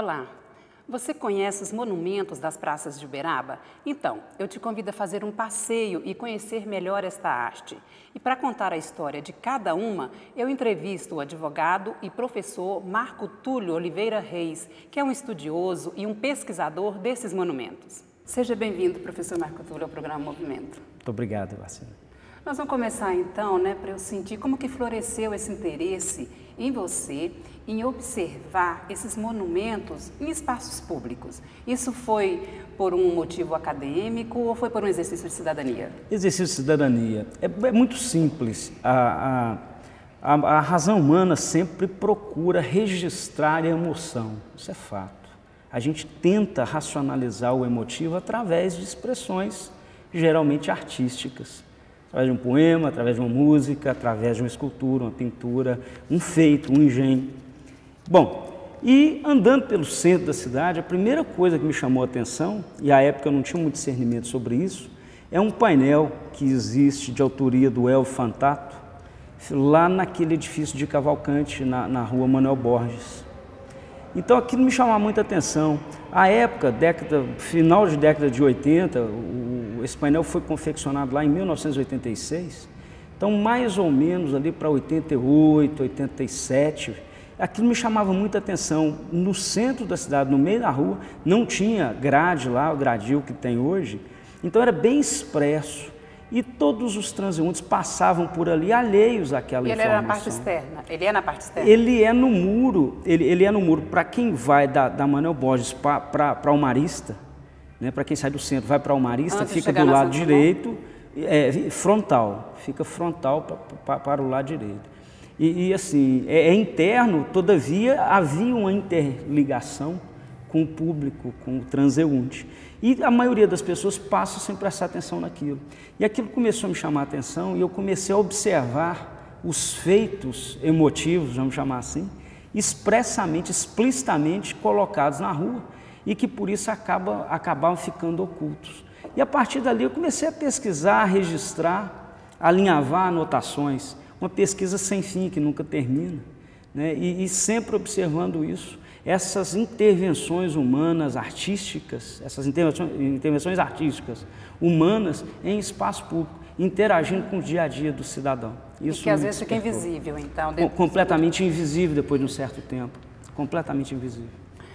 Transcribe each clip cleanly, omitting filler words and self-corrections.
Olá, você conhece os monumentos das praças de Uberaba? Então, eu te convido a fazer um passeio e conhecer melhor esta arte. E para contar a história de cada uma, eu entrevisto o advogado e professor Marco Túlio Oliveira Reis, que é um estudioso e um pesquisador desses monumentos. Seja bem-vindo, professor Marco Túlio, ao programa Movimento. Muito obrigado, Marcelo. Nós vamos começar então, para eu sentir como que floresceu esse interesse em você, em observar esses monumentos em espaços públicos. Isso foi por um motivo acadêmico ou foi por um exercício de cidadania? Exercício de cidadania. É muito simples. A razão humana sempre procura registrar a emoção. Isso é fato. A gente tenta racionalizar o emotivo através de expressões geralmente artísticas. Através de um poema, através de uma música, através de uma escultura, uma pintura, um feito, um engenho. Bom, e andando pelo centro da cidade, a primeira coisa que me chamou a atenção, e à época eu não tinha muito discernimento sobre isso, é um painel que existe de autoria do Elvio Fantato, lá naquele edifício de Cavalcante, na rua Manuel Borges. Então aquilo me chamava muita atenção. À época, final de década de 80, esse painel foi confeccionado lá em 1986, então mais ou menos ali para 88, 87, aquilo me chamava muita atenção. No centro da cidade, no meio da rua, não tinha grade lá, o gradil que tem hoje, então era bem expresso. E todos os transeuntes passavam por ali alheios àquela informação. E ele era na parte externa? Ele é na parte externa? Ele é no muro, ele é no muro. Para quem vai da Manuel Borges para o Marista, né, para quem sai do centro vai para o Marista, fica do lado direito, frontal, fica frontal para o lado direito. E assim, é interno, todavia havia uma interligação com o público, com o transeunte. E a maioria das pessoas passa sem prestar atenção naquilo. E aquilo começou a me chamar a atenção e eu comecei a observar os feitos emotivos, vamos chamar assim, expressamente, explicitamente colocados na rua e que por isso acabavam ficando ocultos. E a partir dali eu comecei a pesquisar, a registrar, a alinhavar anotações, uma pesquisa sem fim que nunca termina, né? E sempre observando isso. Essas intervenções humanas, artísticas, essas intervenções artísticas humanas em espaço público, interagindo com o dia a dia do cidadão. Isso e que às vezes fica invisível, então. Completamente invisível depois de um certo tempo, completamente invisível.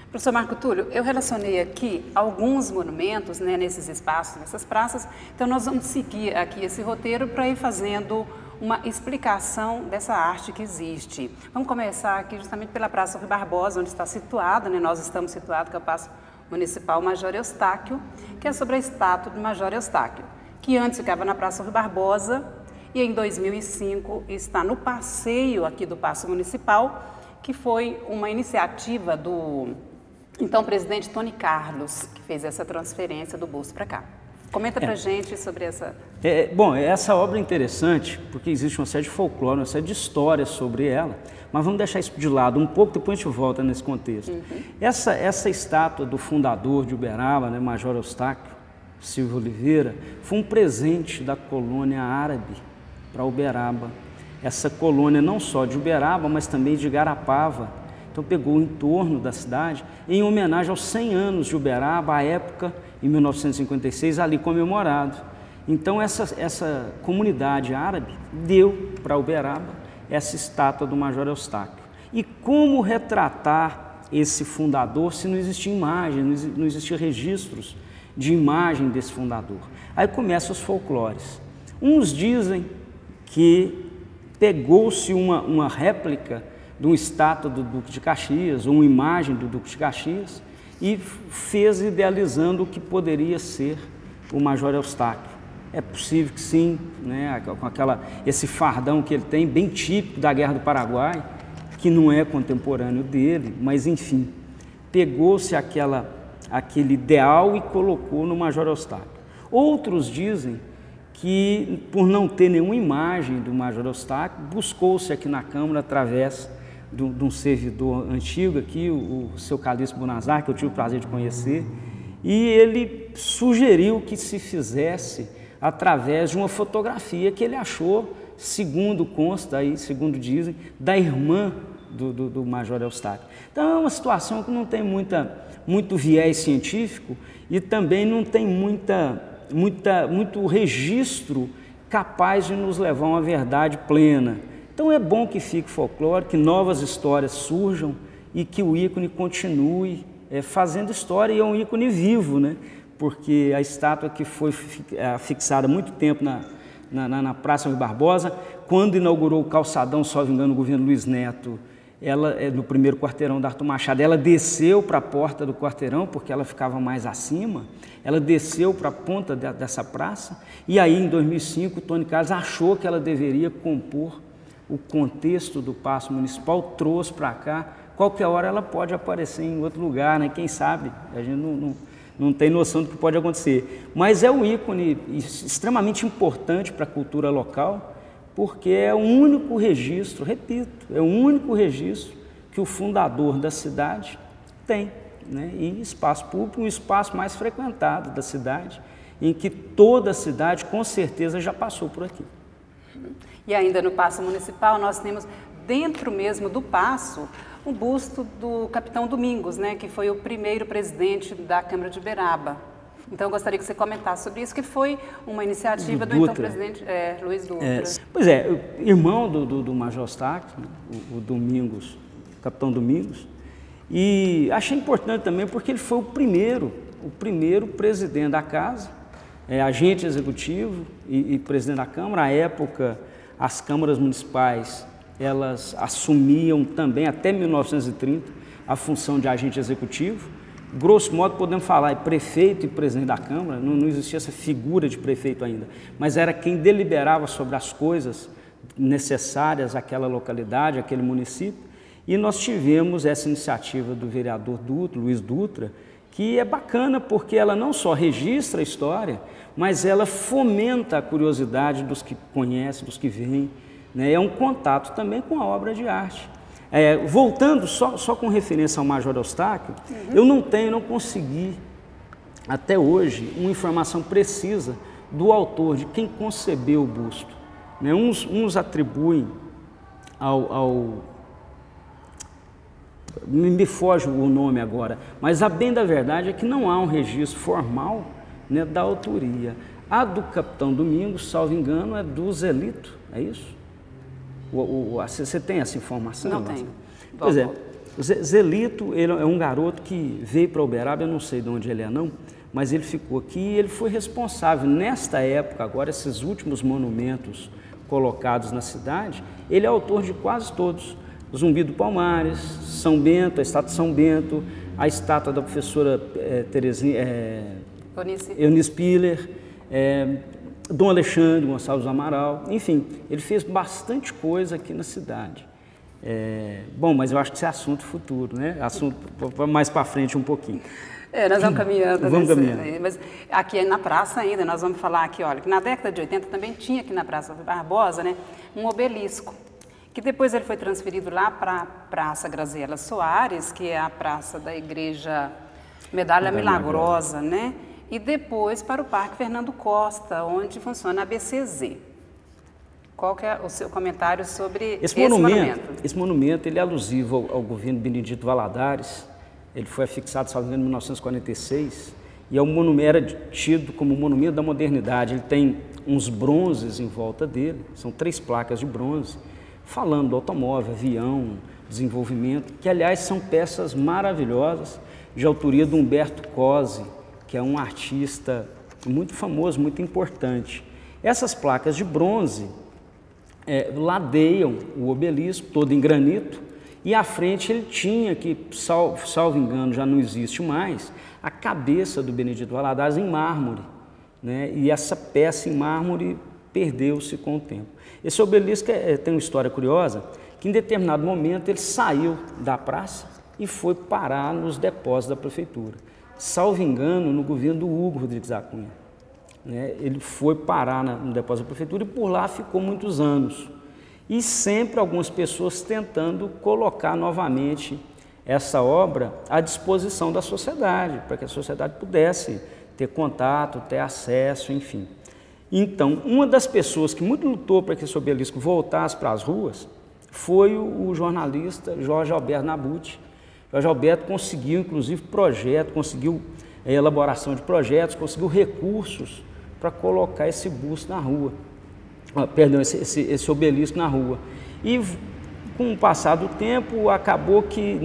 Professor Marco Túlio, eu relacionei aqui alguns monumentos, nesses espaços, nessas praças, então nós vamos seguir aqui esse roteiro para ir fazendo uma explicação dessa arte que existe. Vamos começar aqui justamente pela Praça Rui Barbosa, onde está situada, nós estamos situados, que é o Paço Municipal Major Eustáquio, que é sobre a estátua do Major Eustáquio, que antes ficava na Praça Rui Barbosa e em 2005 está no passeio aqui do Paço Municipal, que foi uma iniciativa do então presidente Tony Carlos, que fez essa transferência do busto para cá. Comenta pra gente sobre essa... Bom, essa obra é interessante porque existe uma série de folclore, uma série de histórias sobre ela, mas vamos deixar isso de lado um pouco, depois a gente volta nesse contexto. Essa estátua do fundador de Uberaba, Major Eustáquio Silva Oliveira, foi um presente da colônia árabe para Uberaba. Essa colônia não só de Uberaba, mas também de Igarapava. Então pegou o entorno da cidade em homenagem aos 100 anos de Uberaba, à época, em 1956, ali comemorado. Então essa comunidade árabe deu para Uberaba essa estátua do Major Eustáquio. E como retratar esse fundador se não existia imagem, não existia registros de imagem desse fundador? Aí começam os folclores. Uns dizem que pegou-se uma réplica de uma estátua do Duque de Caxias, ou uma imagem do Duque de Caxias, e fez idealizando o que poderia ser o Major Eustáquio. É possível que sim, com esse fardão que ele tem, bem típico da Guerra do Paraguai, que não é contemporâneo dele, mas enfim, pegou-se aquele ideal e colocou no Major Eustáquio. Outros dizem que, por não ter nenhuma imagem do Major Eustáquio, buscou-se aqui na Câmara através de um servidor antigo aqui, o seu Calixto Bonazar, que eu tive o prazer de conhecer, e ele sugeriu que se fizesse através de uma fotografia que ele achou, segundo consta aí, segundo dizem, da irmã do Major Eustáquio. Então é uma situação que não tem muito viés científico e também não tem muito registro capaz de nos levar a uma verdade plena. Então é bom que fique folclore, que novas histórias surjam e que o ícone continue fazendo história, e é um ícone vivo, né? Porque a estátua que foi fixada há muito tempo na Praça Rui Barbosa, quando inaugurou o calçadão, salvo engano, o governo Luiz Neto, ela, no primeiro quarteirão da Arthur Machado, ela desceu para a porta do quarteirão, porque ela ficava mais acima, ela desceu para a ponta dessa praça, e aí em 2005 o Tony Carlos achou que ela deveria compor o contexto do Paço Municipal, trouxe para cá. Qualquer hora ela pode aparecer em outro lugar, né? Quem sabe? A gente não tem noção do que pode acontecer. Mas é um ícone extremamente importante para a cultura local, porque é o único registro, repito, é o único registro que o fundador da cidade tem, né? Em espaço público, um espaço mais frequentado da cidade, em que toda a cidade com certeza já passou por aqui. E ainda no Paço Municipal nós temos, dentro mesmo do Paço, um busto do Capitão Domingos, né, que foi o primeiro presidente da Câmara de Uberaba. Então eu gostaria que você comentasse sobre isso, que foi uma iniciativa do então presidente Luiz Dutra. Pois é, irmão do Major Eustáquio, o Domingos, o Capitão Domingos, e achei importante também porque ele foi o primeiro presidente da casa, agente executivo e presidente da Câmara. À época, as câmaras municipais, elas assumiam também, até 1930, a função de agente executivo. Grosso modo, podemos falar, prefeito e presidente da Câmara, não existia essa figura de prefeito ainda, mas era quem deliberava sobre as coisas necessárias àquela localidade, àquele município. E nós tivemos essa iniciativa do vereador Luiz Dutra, que é bacana porque ela não só registra a história, mas ela fomenta a curiosidade dos que conhecem, dos que veem, né? É um contato também com a obra de arte. Voltando só com referência ao Major Eustáquio, eu não consegui até hoje uma informação precisa do autor, de quem concebeu o busto, né? Uns atribuem me foge o nome agora, mas a bem da verdade é que não há um registro formal, né, da autoria. A do Capitão Domingos, salvo engano, é do Zelito, é isso? Você tem essa informação? Não tenho. Pois é, o Zelito, ele é um garoto que veio para Uberaba, eu não sei de onde ele é não, mas ele ficou aqui e ele foi responsável, nesta época, agora, esses últimos monumentos colocados na cidade, ele é autor de quase todos. Zumbi do Palmares, São Bento, a estátua de São Bento, a estátua da professora Eunice Piller, Dom Alexandre Gonçalves do Amaral, enfim, ele fez bastante coisa aqui na cidade. Bom, mas eu acho que isso é assunto futuro, né? Assunto mais para frente um pouquinho. Nós vamos caminhando. Vamos caminhando. Mas aqui na praça ainda, nós vamos falar aqui, olha, que na década de 80 também tinha aqui na Praça Barbosa, né, um obelisco, que depois ele foi transferido lá para a Praça Graziela Soares, que é a praça da Igreja Medalha Milagrosa, né? E depois para o Parque Fernando Costa, onde funciona a BCZ. Qual que é o seu comentário sobre esse monumento? Esse monumento, ele é alusivo ao governo Benedito Valadares. Ele foi afixado, salvo engano, em 1946, e era tido como o monumento da modernidade. Ele tem uns bronzes em volta dele, são 3 placas de bronze, falando do automóvel, avião, desenvolvimento, que aliás são peças maravilhosas, de autoria do Humberto Cosi, que é um artista muito famoso, muito importante. Essas placas de bronze ladeiam o obelisco, todo em granito, e à frente ele tinha, que salvo engano já não existe mais, a cabeça do Benedito Valadares em mármore, né? E essa peça em mármore perdeu-se com o tempo. Esse obelisco tem uma história curiosa, que em determinado momento ele saiu da praça e foi parar nos depósitos da prefeitura. Salvo engano, no governo do Hugo Rodrigues da Cunha, né? Ele foi parar no depósito da prefeitura e por lá ficou muitos anos. E sempre algumas pessoas tentando colocar novamente essa obra à disposição da sociedade, para que a sociedade pudesse ter contato, ter acesso, enfim. Então, uma das pessoas que muito lutou para que esse obelisco voltasse para as ruas foi o jornalista Jorge Alberto Nabuti. Jorge Alberto conseguiu, inclusive, projeto, conseguiu elaboração de projetos, conseguiu recursos para colocar esse busto na rua, esse obelisco na rua. E com o passar do tempo, acabou que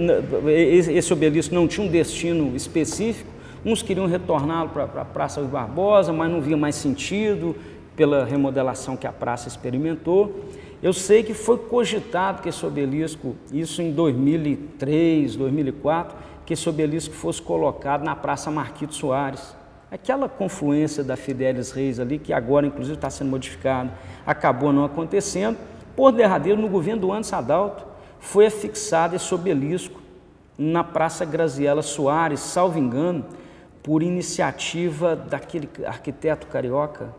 esse obelisco não tinha um destino específico. Uns queriam retorná-lo para a Praça Rui Barbosa, mas não via mais sentido pela remodelação que a praça experimentou. Eu sei que foi cogitado que esse obelisco, isso em 2003, 2004, que esse obelisco fosse colocado na Praça Marquito Soares. Aquela confluência da Fidelis Reis ali, que agora inclusive está sendo modificado, acabou não acontecendo. Por derradeiro, no governo do Anderson Adalto, foi afixado esse obelisco na Praça Graziela Soares, salvo engano, por iniciativa daquele arquiteto carioca,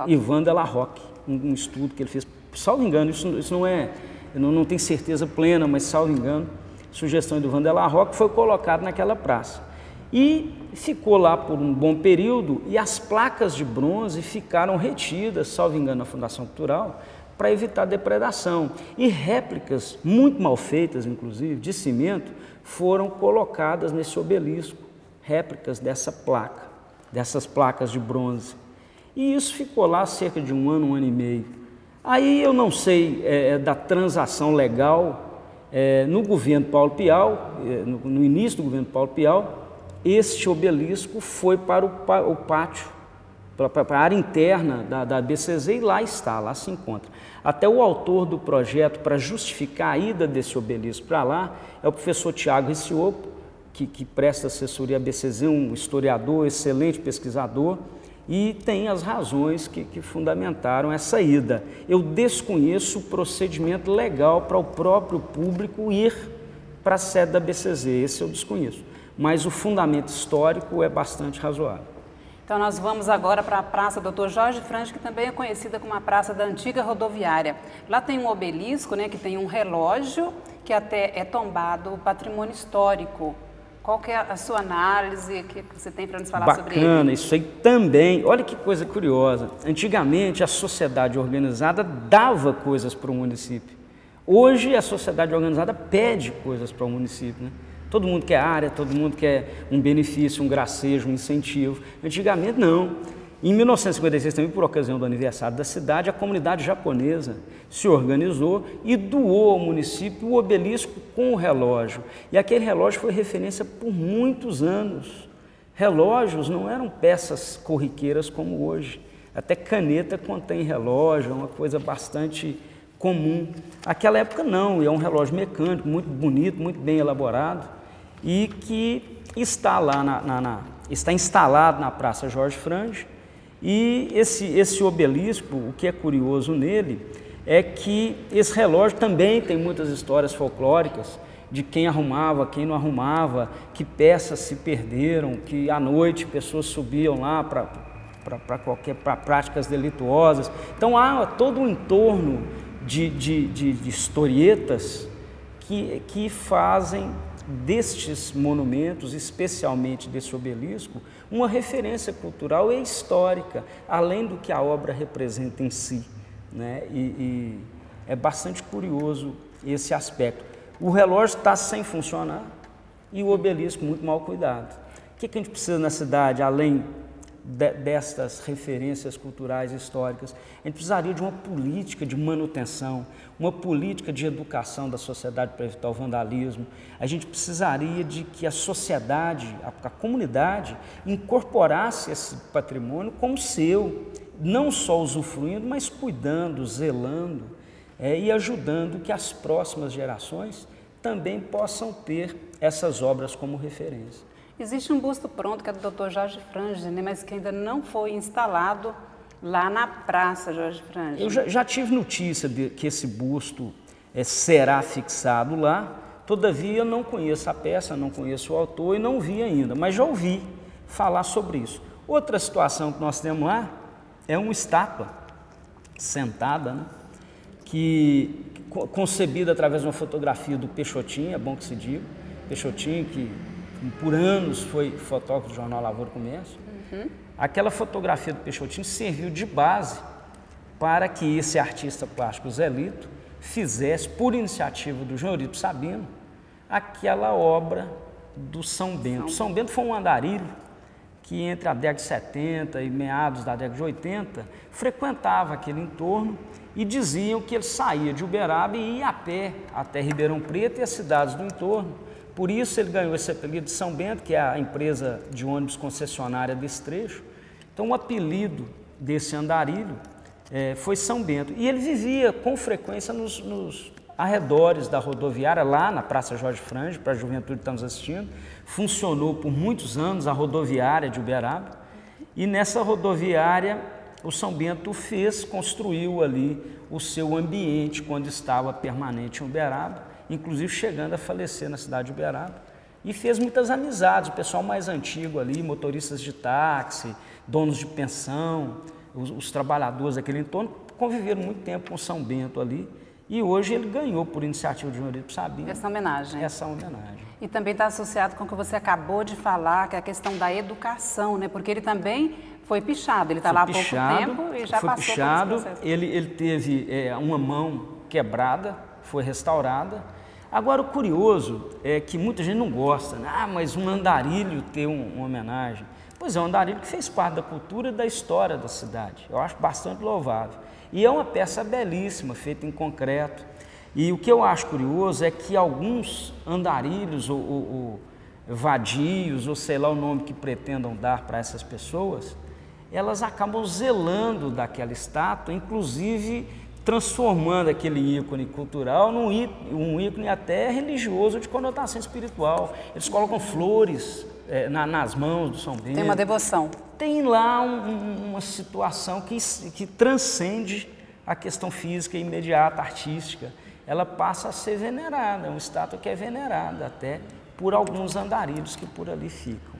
Ivan de la Rocque, um estudo que ele fez, salvo engano, isso não é, eu não tenho certeza plena, mas salvo engano, sugestão do Ivan de la Rocque, foi colocado naquela praça. E ficou lá por um bom período e as placas de bronze ficaram retidas, salvo engano, na Fundação Cultural, para evitar depredação. E réplicas, muito mal feitas, inclusive, de cimento, foram colocadas nesse obelisco, réplicas dessa placa, dessas placas de bronze. E isso ficou lá cerca de um ano e meio. Aí eu não sei da transação legal, no governo Paulo Pial, no início do governo Paulo Pial, este obelisco foi para o pátio, para a área interna da BCZ e lá está, lá se encontra. Até o autor do projeto para justificar a ida desse obelisco para lá é o professor Tiago Riciopo, que presta assessoria à BCZ, um historiador, excelente pesquisador, e tem as razões que fundamentaram essa ida. Eu desconheço o procedimento legal para o próprio público ir para a sede da BCZ, esse eu desconheço, mas o fundamento histórico é bastante razoável. Então nós vamos agora para a Praça Dr. Jorge Frange, que também é conhecida como a Praça da Antiga Rodoviária. Lá tem um obelisco, né, que tem um relógio que até é tombado patrimônio histórico. Qual que é a sua análise, o que você tem para nos falar sobre ele? Bacana, isso aí também. Olha que coisa curiosa. Antigamente a sociedade organizada dava coisas para o município. Hoje a sociedade organizada pede coisas para o município, né? Todo mundo quer área, todo mundo quer um benefício, um gracejo, um incentivo. Antigamente, não. Em 1956, também por ocasião do aniversário da cidade, a comunidade japonesa se organizou e doou ao município o obelisco com o relógio. E aquele relógio foi referência por muitos anos. Relógios não eram peças corriqueiras como hoje. Até caneta contém relógio, é uma coisa bastante comum. Naquela época não, é um relógio mecânico, muito bonito, muito bem elaborado, e que está lá está instalado na Praça Jorge Frange. E esse obelisco, o que é curioso nele é que esse relógio também tem muitas histórias folclóricas de quem arrumava, quem não arrumava, que peças se perderam, que à noite pessoas subiam lá para práticas delituosas. Então há todo um entorno de historietas que fazem destes monumentos, especialmente desse obelisco, uma referência cultural e histórica, além do que a obra representa em si, né? E é bastante curioso esse aspecto. O relógio está sem funcionar e o obelisco muito mal cuidado. O que a gente precisa na cidade, além destas referências culturais e históricas? A gente precisaria de uma política de manutenção, uma política de educação da sociedade para evitar o vandalismo. A gente precisaria de que a sociedade, a comunidade, incorporasse esse patrimônio como seu, não só usufruindo, mas cuidando, zelando e ajudando que as próximas gerações também possam ter essas obras como referência. Existe um busto pronto, que é do Dr. Jorge Frange, né, mas que ainda não foi instalado lá na Praça Jorge Frange. Eu já tive notícia de que esse busto será fixado lá, todavia eu não conheço a peça, não conheço o autor e não vi ainda, mas já ouvi falar sobre isso. Outra situação que nós temos lá é uma estátua sentada, né, que concebida através de uma fotografia do Peixotinho, é bom que se diga, Peixotinho que por anos foi fotógrafo do jornal Lavoura e Comércio. Aquela fotografia do Peixotinho serviu de base para que esse artista plástico Zé Lito fizesse, por iniciativa do João Eurípides Sabino, aquela obra do São Bento. São Bento foi um andarilho que entre a década de 70 e meados da década de 80 frequentava aquele entorno e diziam que ele saía de Uberaba e ia a pé até Ribeirão Preto e as cidades do entorno. Por isso ele ganhou esse apelido de São Bento, que é a empresa de ônibus concessionária desse trecho. Então o apelido desse andarilho foi São Bento. E ele vivia com frequência nos arredores da rodoviária, lá na Praça Jorge Frange, para a juventude que está nos assistindo. Funcionou por muitos anos a rodoviária de Uberaba. E nessa rodoviária o São Bento construiu ali o seu ambiente quando estava permanente em Uberaba, inclusive chegando a falecer na cidade de Uberaba. E fez muitas amizades, o pessoal mais antigo ali, motoristas de táxi, donos de pensão, os trabalhadores daquele entorno, conviveram muito tempo com São Bento ali. E hoje ele ganhou, por iniciativa de João Eurípides Sabino, essa homenagem. E também está associado com o que você acabou de falar, que é a questão da educação, né? Porque ele também foi pichado, ele está lá há pouco tempo e já passou por esse processo. Ele teve uma mão quebrada, foi restaurada. Agora, o curioso é que muita gente não gosta, né? Ah, mas um andarilho ter uma homenagem. Pois é, um andarilho que fez parte da cultura e da história da cidade. Eu acho bastante louvável. E é uma peça belíssima, feita em concreto. E o que eu acho curioso é que alguns andarilhos ou vadios, ou sei lá o nome que pretendam dar para essas pessoas, elas acabam zelando daquela estátua, inclusive transformando aquele ícone cultural num ícone até religioso de conotação espiritual. Eles colocam flores nas mãos do São Bento. Tem uma devoção. Tem lá uma situação que transcende a questão física imediata, artística. Ela passa a ser venerada, é uma estátua que é venerada até por alguns andarilhos que por ali ficam.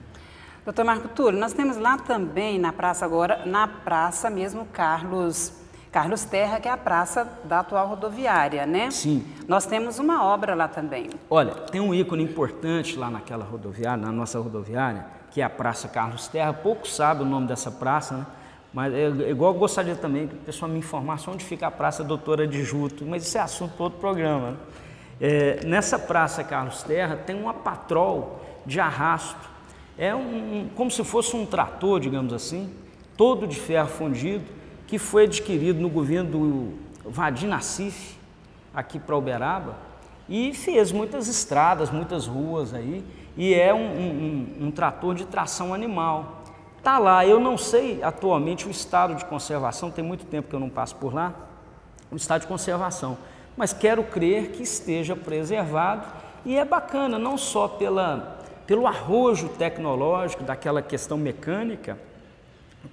Doutor Marco Túlio, nós temos lá também na praça agora, na praça mesmo Carlos Terra, que é a praça da atual rodoviária, né? Sim. Nós temos uma obra lá também. Olha, tem um ícone importante lá naquela rodoviária, na nossa rodoviária, que é a Praça Carlos Terra. Poucos sabem o nome dessa praça, né? Mas igual eu gostaria também que o pessoal me informasse onde fica a Praça Doutora de Juto, mas isso é assunto para outro programa, né? Nessa Praça Carlos Terra tem uma patrol de arrasto. Como se fosse um trator, digamos assim, todo de ferro fundido, que foi adquirido no governo do Vadim Nassif, aqui para Uberaba, e fez muitas estradas, muitas ruas aí, e é um trator de tração animal. Está lá, eu não sei atualmente o estado de conservação, tem muito tempo que eu não passo por lá, o estado de conservação, mas quero crer que esteja preservado, e é bacana, não só pelo arrojo tecnológico daquela questão mecânica,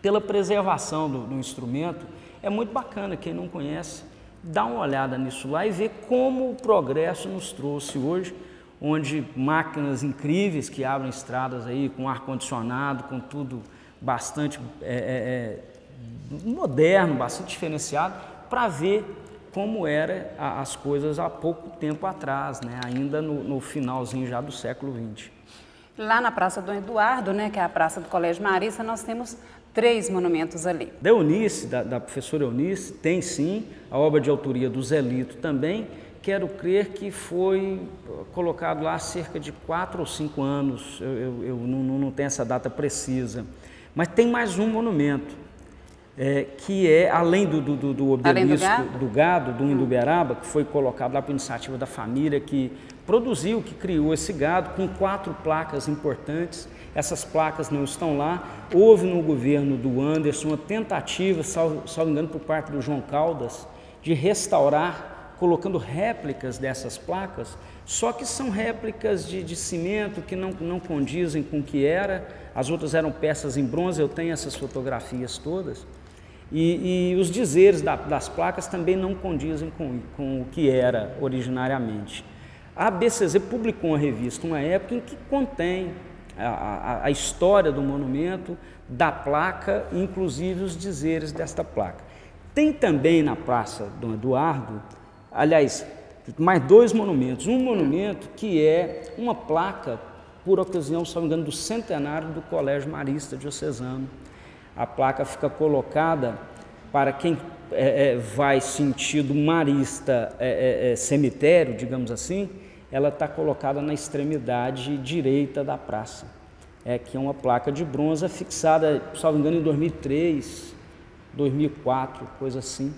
pela preservação do instrumento. É muito bacana, quem não conhece, dá uma olhada nisso lá e vê como o progresso nos trouxe hoje, onde máquinas incríveis que abrem estradas aí com ar-condicionado, com tudo bastante moderno, bastante diferenciado, para ver como eram as coisas há pouco tempo atrás, né? Ainda no finalzinho já do século XX. Lá na Praça Dom Eduardo, né, que é a Praça do Colégio Marista, nós temos 3 monumentos ali. Da Eunice, da professora Eunice, tem sim, a obra de autoria do Zelito também. Quero crer que foi colocado lá há cerca de 4 ou 5 anos, eu não tenho essa data precisa. Mas tem mais um monumento, que é, além do obelisco do gado, do Induberaba, que foi colocado lá por iniciativa da família que produziu, que criou esse gado, com 4 placas importantes. Essas placas não estão lá. Houve no governo do Anderson uma tentativa, salvo engano, por parte do João Caldas, de restaurar, colocando réplicas dessas placas, só que são réplicas de cimento que não condizem com o que era. As outras eram peças em bronze, eu tenho essas fotografias todas. E os dizeres das placas também não condizem com o que era originariamente. A ABCZ publicou uma revista, uma época em que contém a história do monumento, da placa, inclusive os dizeres desta placa. Tem também na Praça Dom Eduardo, aliás, mais 2 monumentos. Um monumento que é uma placa, por ocasião, se não me engano, do centenário do Colégio Marista Diocesano. A placa fica colocada para quem vai sentido marista cemitério, digamos assim, ela está colocada na extremidade direita da praça, que é uma placa de bronze fixada, salvo engano, em 2003, 2004, coisa assim.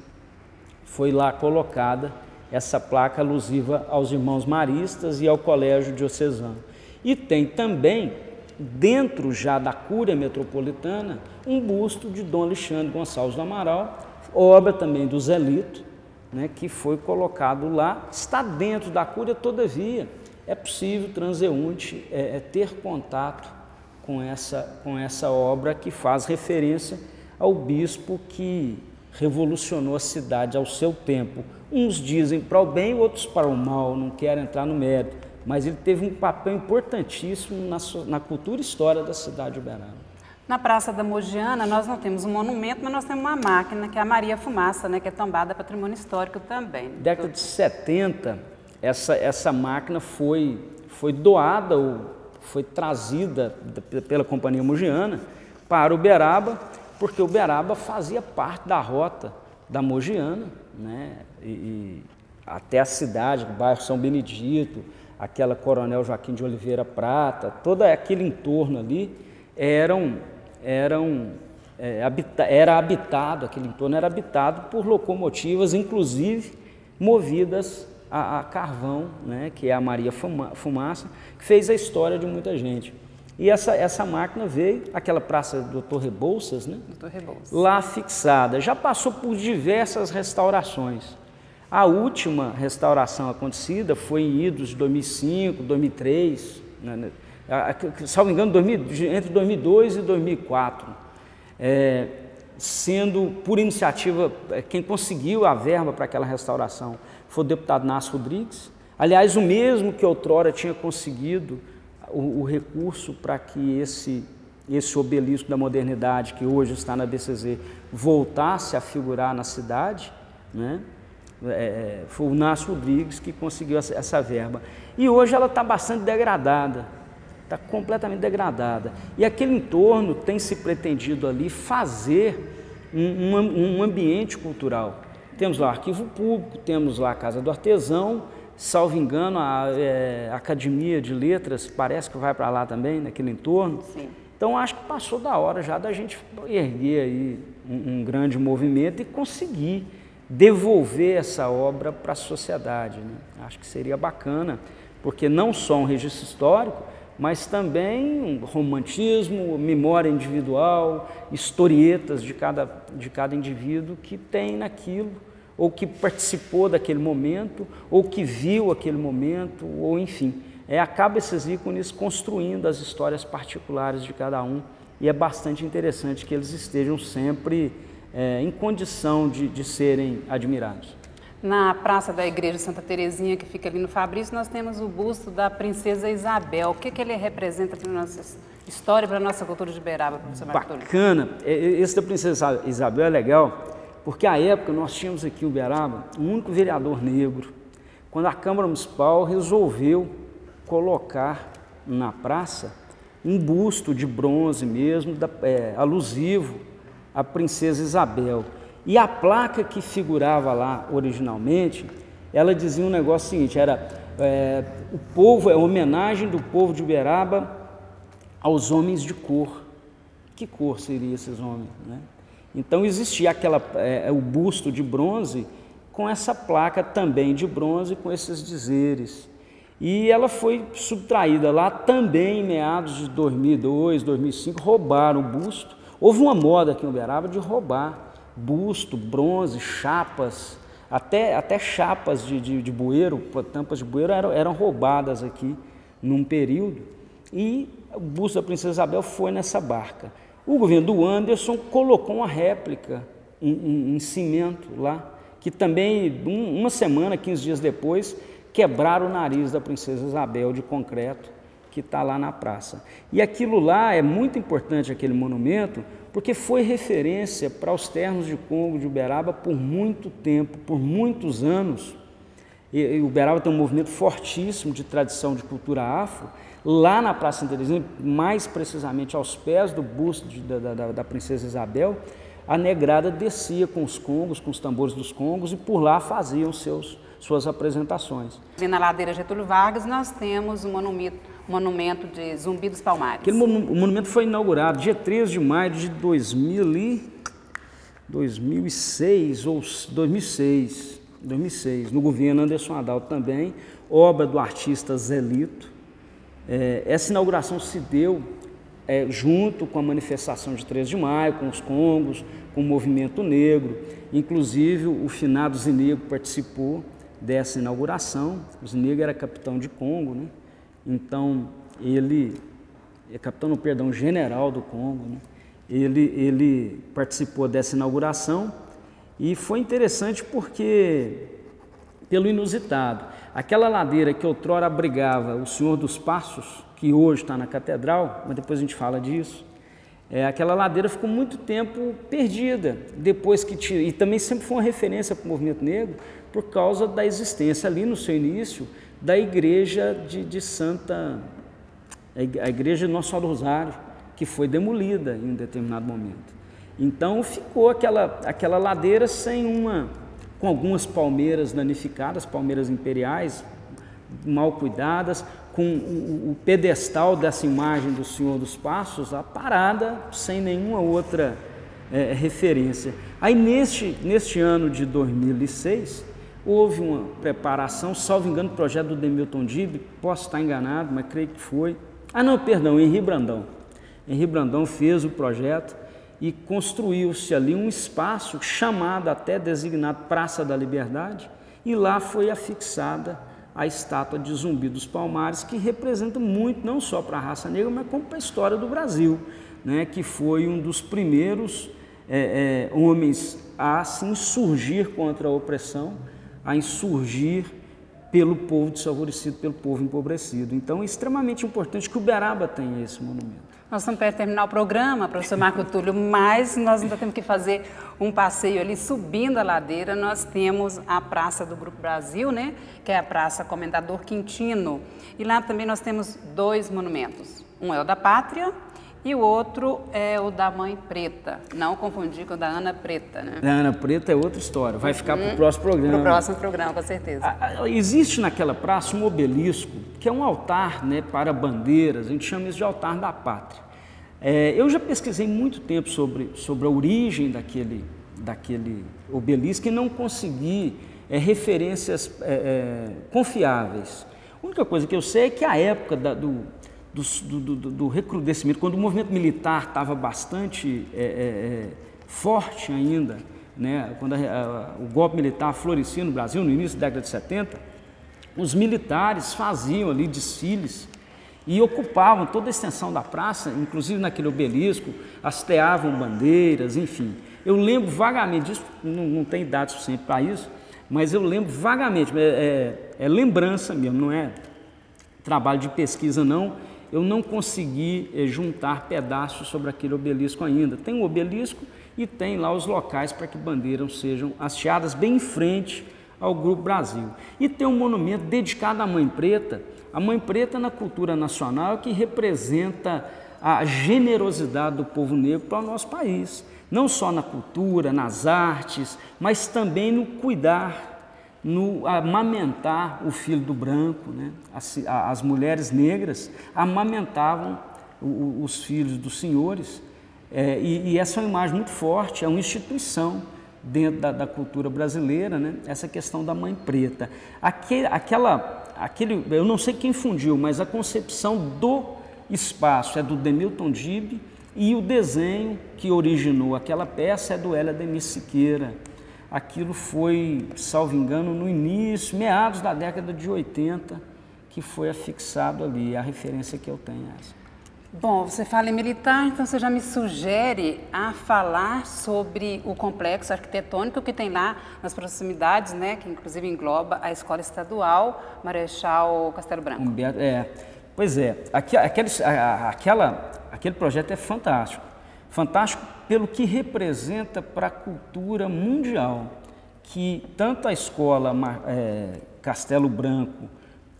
Foi lá colocada essa placa alusiva aos irmãos maristas e ao colégio diocesano. E tem também, dentro já da Cúria Metropolitana, um busto de Dom Alexandre Gonçalves do Amaral, obra também do Zelito, né, que foi colocado lá, está dentro da Cúria, todavia é possível, transeunte, ter contato com essa obra que faz referência ao bispo que revolucionou a cidade ao seu tempo. Uns dizem para o bem, outros para o mal, não quero entrar no mérito, mas ele teve um papel importantíssimo na cultura e história da cidade de Uberaba. Na Praça da Mogiana, nós não temos um monumento, mas nós temos uma máquina, que é a Maria Fumaça, né, que é tombada patrimônio histórico também. Década de 70, essa máquina foi doada, ou foi trazida pela Companhia Mogiana para Uberaba, porque Uberaba fazia parte da rota da Mogiana, né, e até a cidade, o bairro São Benedito, aquela Coronel Joaquim de Oliveira Prata, todo aquele entorno ali era habitado, aquele entorno era habitado por locomotivas, inclusive movidas a carvão, né, que é a Maria Fumaça, que fez a história de muita gente. E essa máquina veio, aquela praça do Dr. Rebouças, né? Dr. Rebouças. Lá fixada, já passou por diversas restaurações. A última restauração acontecida foi em idos de 2005, 2003, né? Salvo engano, entre 2002 e 2004, sendo por iniciativa, quem conseguiu a verba para aquela restauração foi o deputado Nácio Rodrigues, aliás, o mesmo que outrora tinha conseguido o recurso para que esse obelisco da modernidade, que hoje está na BCZ, voltasse a figurar na cidade, né? Foi o Nácio Rodrigues que conseguiu essa verba. E hoje ela está bastante degradada, está completamente degradada. E aquele entorno tem se pretendido ali fazer um ambiente cultural. Temos lá o Arquivo Público, temos lá a Casa do Artesão, salvo engano, a Academia de Letras parece que vai para lá também, naquele entorno. Sim. Então, acho que passou da hora já da gente erguer aí um grande movimento e conseguir devolver essa obra para a sociedade, né? Acho que seria bacana, porque não só um registro histórico, mas também um romantismo, memória individual, historietas de cada indivíduo que tem naquilo, ou que participou daquele momento, ou que viu aquele momento, ou enfim. Acaba esses ícones construindo as histórias particulares de cada um, e é bastante interessante que eles estejam sempre em condição de serem admirados. Na Praça da Igreja Santa Terezinha, que fica ali no Fabrício, nós temos o busto da Princesa Isabel. O que ele representa para a nossa história, para a nossa cultura de Uberaba, professor Marco Túlio? Bacana. Esse da Princesa Isabel é legal, porque à época nós tínhamos aqui em Uberaba um único vereador negro, quando a Câmara Municipal resolveu colocar na praça um busto de bronze mesmo, alusivo à Princesa Isabel. E a placa que figurava lá originalmente, ela dizia um negócio seguinte, era o povo, homenagem do povo de Uberaba aos homens de cor. Que cor seriam esses homens, né? Então existia o busto de bronze com essa placa também de bronze com esses dizeres. E ela foi subtraída lá também em meados de 2002, 2005, roubaram o busto. Houve uma moda aqui em Uberaba de roubar busto, bronze, chapas, até chapas de bueiro, tampas de bueiro eram roubadas aqui num período, e o busto da Princesa Isabel foi nessa barca. O governo do Anderson colocou uma réplica em cimento lá, que também, uma semana, 15 dias depois, quebraram o nariz da Princesa Isabel de concreto, que está lá na praça. E aquilo lá é muito importante, aquele monumento, porque foi referência para os ternos de Congo de Uberaba por muito tempo, por muitos anos. E Uberaba tem um movimento fortíssimo de tradição de cultura afro. Lá na Praça Santa Terezinha, mais precisamente aos pés do busto da Princesa Isabel, a negrada descia com os congos, com os tambores dos congos, e por lá faziam suas apresentações. E na ladeira Getúlio Vargas nós temos um monumento de Zumbi dos Palmares. O monumento foi inaugurado dia 13 de maio de 2006, no governo Anderson Adalto também, obra do artista Zelito. Essa inauguração se deu junto com a manifestação de 13 de maio, com os congos, com o movimento negro. Inclusive o finado Zinego participou dessa inauguração. O Zinego era capitão de Congo, né? Então ele é general do Congo, né? Ele participou dessa inauguração e foi interessante porque, pelo inusitado, aquela ladeira que outrora abrigava o Senhor dos Passos, que hoje está na catedral, mas depois a gente fala disso, aquela ladeira ficou muito tempo perdida, e também sempre foi uma referência para o movimento negro, por causa da existência ali no seu início, da igreja a igreja de Nosso Senhor do Rosário, que foi demolida em um determinado momento. Então ficou aquela ladeira com algumas palmeiras danificadas, palmeiras imperiais, mal cuidadas, com o pedestal dessa imagem do Senhor dos Passos, a parada, sem nenhuma outra referência. Aí neste ano de 2006, houve uma preparação, salvo engano, projeto do Demilton Dib, posso estar enganado, mas creio que foi. Henri Brandão. Henri Brandão fez o projeto e construiu-se ali um espaço chamado, até designado Praça da Liberdade, e lá foi afixada a estátua de Zumbi dos Palmares, que representa muito, não só para a raça negra, mas como para a história do Brasil, né, que foi um dos primeiros homens a se insurgir contra a opressão, a insurgir pelo povo desfavorecido, pelo povo empobrecido. Então é extremamente importante que Uberaba tenha esse monumento. Nós estamos perto de terminar o programa, professor Marco Túlio, mas nós ainda temos que fazer um passeio ali, subindo a ladeira. Nós temos a Praça do Grupo Brasil, né, que é a Praça Comendador Quintino. E lá também nós temos dois monumentos. Um é o da Pátria e o outro é o da Mãe Preta. Não confundir com o da Ana Preta, né? A Ana Preta é outra história, vai ficar para o próximo programa. Para o próximo programa, com certeza. Existe naquela praça um obelisco, que é um altar, né, para bandeiras, a gente chama isso de altar da pátria. Eu já pesquisei muito tempo sobre a origem daquele obelisco e não consegui referências confiáveis. A única coisa que eu sei é que a época do recrudescimento, quando o movimento militar estava bastante forte ainda, né, quando o golpe militar florescia no Brasil, no início da década de 70, os militares faziam ali desfiles e ocupavam toda a extensão da praça, inclusive naquele obelisco, hasteavam bandeiras, enfim. Eu lembro vagamente disso, não tem dado suficiente para isso, mas eu lembro vagamente, é lembrança mesmo, não é trabalho de pesquisa não. Eu não consegui juntar pedaços sobre aquele obelisco ainda. Tem um obelisco e tem lá os locais para que bandeiras sejam hasteadas bem em frente ao Grupo Brasil. E tem um monumento dedicado à Mãe Preta. A Mãe Preta na cultura nacional, que representa a generosidade do povo negro para o nosso país. Não só na cultura, nas artes, mas também no cuidar, no amamentar o filho do branco, né? As mulheres negras amamentavam os filhos dos senhores, e essa é uma imagem muito forte, é uma instituição dentro da cultura brasileira, né? Essa questão da Mãe Preta. Eu não sei quem fundiu, mas a concepção do espaço é do Demilton Dib e o desenho que originou aquela peça é do Hélio Ademir Siqueira. Aquilo foi, salvo engano, no início, meados da década de 80, que foi afixado ali. A referência que eu tenho é essa. Bom, você fala em militar, então você já me sugere a falar sobre o complexo arquitetônico que tem lá nas proximidades, né, que inclusive engloba a Escola Estadual Marechal Castelo Branco. Pois é, aquele projeto é fantástico. Fantástico pelo que representa para a cultura mundial, que tanto a Escola Castelo Branco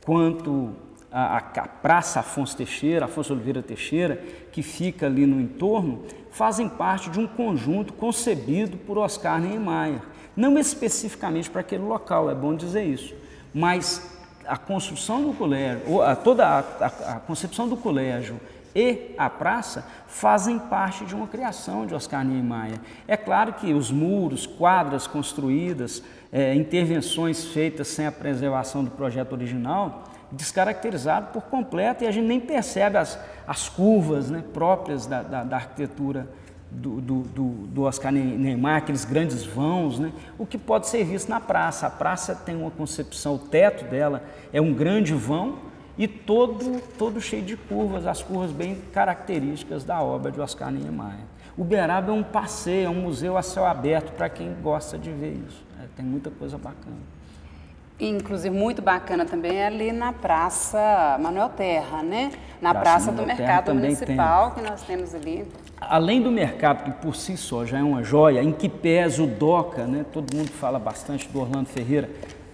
quanto a Praça Afonso Teixeira, Afonso Oliveira Teixeira, que fica ali no entorno, fazem parte de um conjunto concebido por Oscar Niemeyer. Não especificamente para aquele local, é bom dizer isso, mas a construção do colégio, toda a concepção do colégio e a praça fazem parte de uma criação de Oscar Niemeyer. É claro que os muros, quadras construídas, intervenções feitas sem a preservação do projeto original, descaracterizado por completo, e a gente nem percebe as curvas, né, próprias da arquitetura do Oscar Niemeyer, aqueles grandes vãos, né, o que pode ser visto na praça. A praça tem uma concepção, o teto dela é um grande vão e todo cheio de curvas, as curvas bem características da obra de Oscar Niemeyer. Uberaba é um passeio, é um museu a céu aberto para quem gosta de ver isso. Tem muita coisa bacana. Inclusive, muito bacana também é ali na Praça Manuel Terra, né? Na Praça do Mercado Municipal, que nós temos ali. Além do mercado, que por si só já é uma joia, em que pese o DOCA, né? Todo mundo fala bastante do Orlando Ferreira,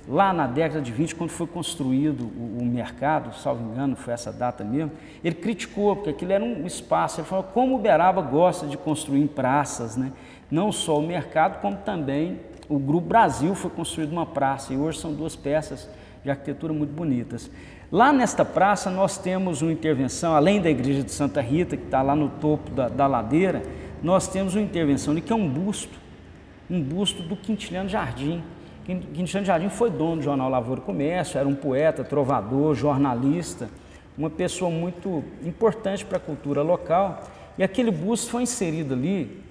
lá na década de 20, quando foi construído o mercado, salvo engano, foi essa data mesmo, ele criticou, porque aquilo era um espaço, ele falou como Uberaba gosta de construir em praças, né? Não só o mercado, como também o Grupo Brasil foi construído uma praça, e hoje são duas peças de arquitetura muito bonitas. Lá nesta praça nós temos uma intervenção, além da igreja de Santa Rita, que está lá no topo da ladeira, nós temos uma intervenção ali que é um busto do Quintiliano Jardim. Quintiliano Jardim foi dono do jornal Lavoura e Comércio, era um poeta, trovador, jornalista, uma pessoa muito importante para a cultura local, e aquele busto foi inserido ali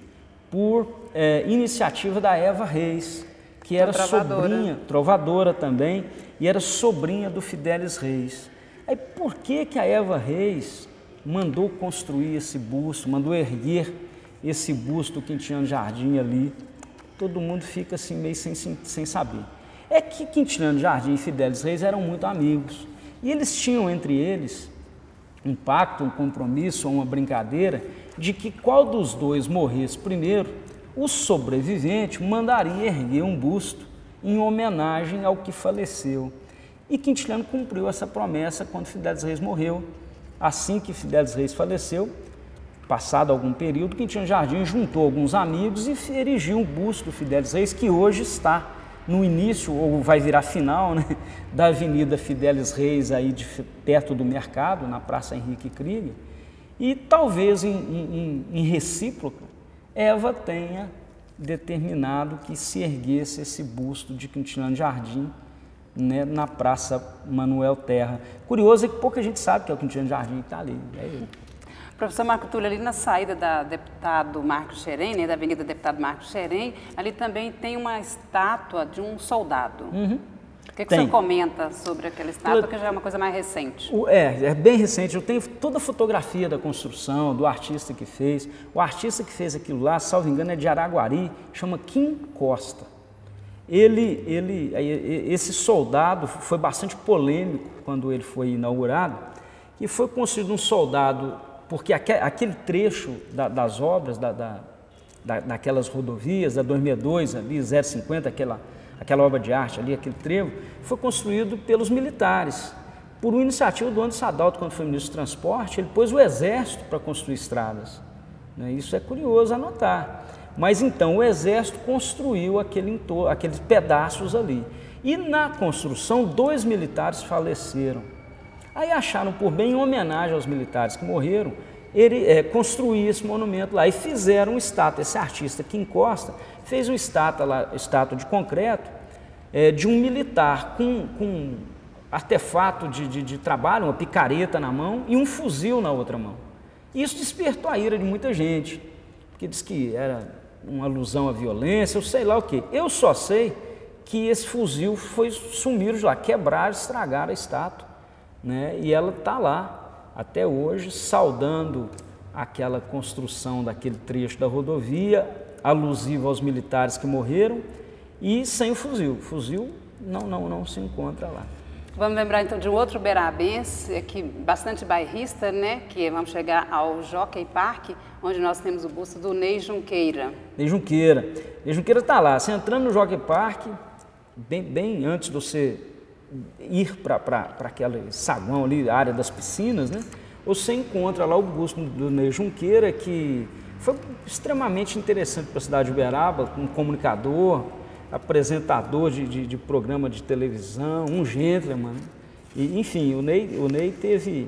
por iniciativa da Eva Reis, que era sobrinha, trovadora também, e era sobrinha do Fidelis Reis. Aí por que a Eva Reis mandou construir esse busto, mandou erguer esse busto do Quintiliano Jardim ali? Todo mundo fica assim meio sem saber. É que Quintiliano Jardim e Fidelis Reis eram muito amigos, e eles tinham entre eles um pacto, um compromisso, uma brincadeira, de que qual dos dois morresse primeiro, o sobrevivente mandaria erguer um busto em homenagem ao que faleceu. E Quintiliano cumpriu essa promessa quando Fidelis Reis morreu. Assim que Fidelis Reis faleceu, passado algum período, Quintiliano Jardim juntou alguns amigos e erigiu um busto do Fidelis Reis, que hoje está no início, ou vai virar final, né, da Avenida Fidelis Reis, aí perto do mercado, na Praça Henrique Krieger. E talvez em recíproca, Eva tenha determinado que se erguesse esse busto de Quintiliano Jardim, né, na Praça Manuel Terra. Curioso é que pouca gente sabe que é o Quintiliano Jardim que está ali. Professor Marco Túlio, ali na saída da Deputado Marcos Xerém, né, da Avenida Deputado Marcos Xerém, ali também tem uma estátua de um soldado. Uhum. O que o senhor comenta sobre aquela estátua, que já é uma coisa mais recente? É bem recente. Eu tenho toda a fotografia da construção, do artista que fez. O artista que fez aquilo lá, salvo engano, é de Araguari, chama Kim Costa. Esse soldado foi bastante polêmico quando ele foi inaugurado, e foi construído um soldado, porque aquele trecho das obras, daquelas rodovias, da 262, ali, 050, aquela obra de arte ali, aquele trevo, foi construído pelos militares. Por uma iniciativa do Anderson Adalto, quando foi ministro do Transporte, ele pôs o Exército para construir estradas. Isso é curioso anotar. Mas então o Exército construiu aqueles pedaços ali. E na construção, 2 militares faleceram. Aí acharam por bem, em homenagem aos militares que morreram, construir esse monumento lá. E fizeram uma estátua. Esse artista Kim Costa fez uma estátua de concreto de um militar com artefato de trabalho, uma picareta na mão e um fuzil na outra mão. Isso despertou a ira de muita gente, porque diz que era uma alusão à violência, eu sei lá o quê. Eu só sei que esse fuzil sumiram lá, quebraram, estragaram a estátua, né? E ela está lá até hoje, saudando aquela construção daquele trecho da rodovia, alusivo aos militares que morreram, e sem o fuzil. O fuzil não se encontra lá. Vamos lembrar então de um outro uberabense, aqui bastante bairrista, né? Que vamos chegar ao Jockey Park, onde nós temos o busto do Ney Junqueira. Ney Junqueira está lá. Você entrando no Jockey Park, bem antes de você ir para aquele saguão ali, a área das piscinas, né? Você encontra lá o busto do Ney Junqueira, que foi extremamente interessante para a cidade de Uberaba, um comunicador, apresentador de programa de televisão, um gentleman. E, enfim, o Ney teve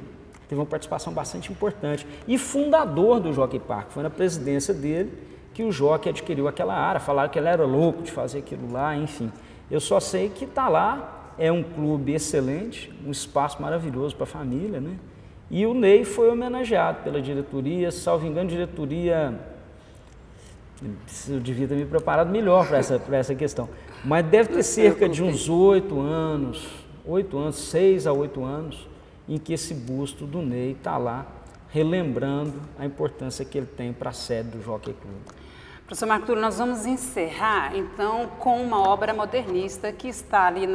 uma participação bastante importante. E fundador do Jockey Park. Foi na presidência dele que o Jockey adquiriu aquela área. Falaram que ele era louco de fazer aquilo lá, enfim. Eu só sei que está lá, é um clube excelente, um espaço maravilhoso para a família, né? E o Ney foi homenageado pela diretoria, salvo engano, diretoria... Eu devia ter me preparado melhor para essa questão. Mas deve ter cerca de uns 6 a 8 anos, em que esse busto do Ney está lá, relembrando a importância que ele tem para a sede do Jockey Club. Professor Marco Túlio, nós vamos encerrar, então, com uma obra modernista que está ali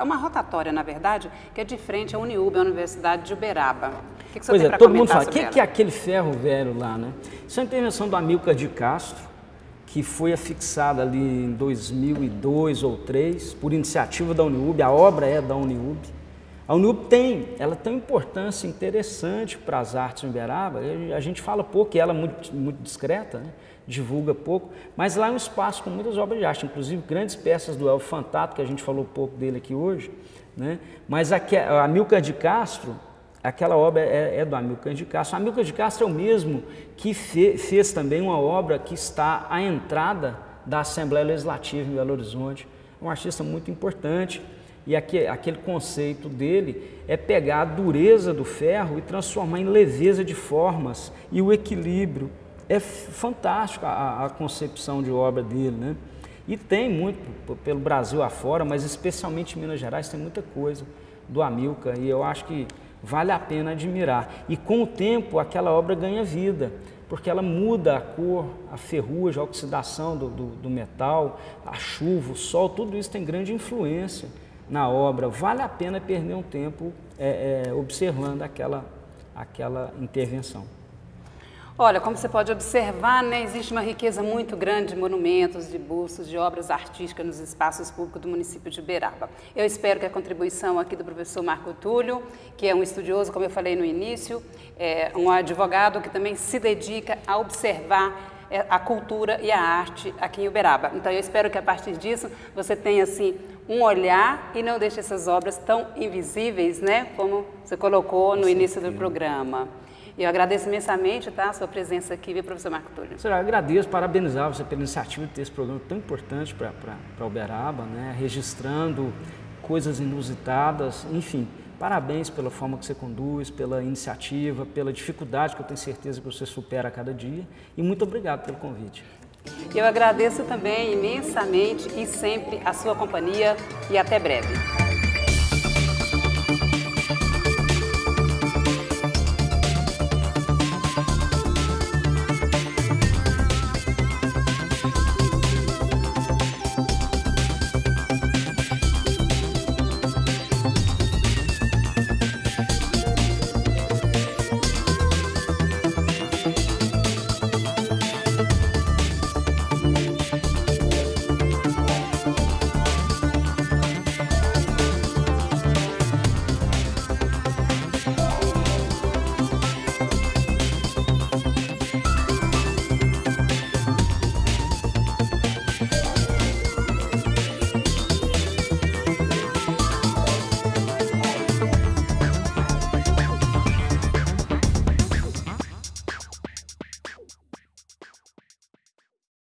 uma rotatória, na verdade, que é de frente à Uniub, a Universidade de Uberaba. O que você tem para comentar sobre ela? Todo mundo fala, o que é aquele ferro velho lá, né? Isso é uma intervenção do Amílcar de Castro, que foi afixada ali em 2002 ou 2003, por iniciativa da Uniub, a obra é da Uniub. A Uniub ela tem uma importância interessante para as artes em Uberaba, a gente fala pouco, e ela é muito discreta, né? Divulga pouco, mas lá é um espaço com muitas obras de arte, inclusive grandes peças do Elfo Fantato, que a gente falou pouco dele aqui hoje, né? Mas a Amílcar de Castro, aquela obra é do Amílcar de Castro. O Amílcar de Castro é o mesmo que fez também uma obra que está à entrada da Assembleia Legislativa em Belo Horizonte, um artista muito importante, e aquele conceito dele é pegar a dureza do ferro e transformar em leveza de formas e o equilíbrio. É fantástico a concepção de obra dele, né? E tem muito pelo Brasil afora, mas especialmente em Minas Gerais tem muita coisa do Amílcar e eu acho que vale a pena admirar. E com o tempo aquela obra ganha vida, porque ela muda a cor, a ferrugem, a oxidação do metal, a chuva, o sol, tudo isso tem grande influência na obra. Vale a pena perder um tempo observando aquela intervenção. Olha, como você pode observar, né, existe uma riqueza muito grande de monumentos, de bustos, de obras artísticas nos espaços públicos do município de Uberaba. Eu espero que a contribuição aqui do professor Marco Túlio, que é um estudioso, como eu falei no início, um advogado que também se dedica a observar a cultura e a arte aqui em Uberaba. Então, eu espero que a partir disso você tenha, assim, um olhar e não deixe essas obras tão invisíveis, né, como você colocou no início do programa. E eu agradeço imensamente, tá, a sua presença aqui, viu, professor Marco Túlio? Eu agradeço, parabenizar você pela iniciativa de ter esse programa tão importante para Uberaba, né, registrando coisas inusitadas, enfim, parabéns pela forma que você conduz, pela iniciativa, pela dificuldade que eu tenho certeza que você supera a cada dia, e muito obrigado pelo convite. Eu agradeço também imensamente e sempre a sua companhia, e até breve.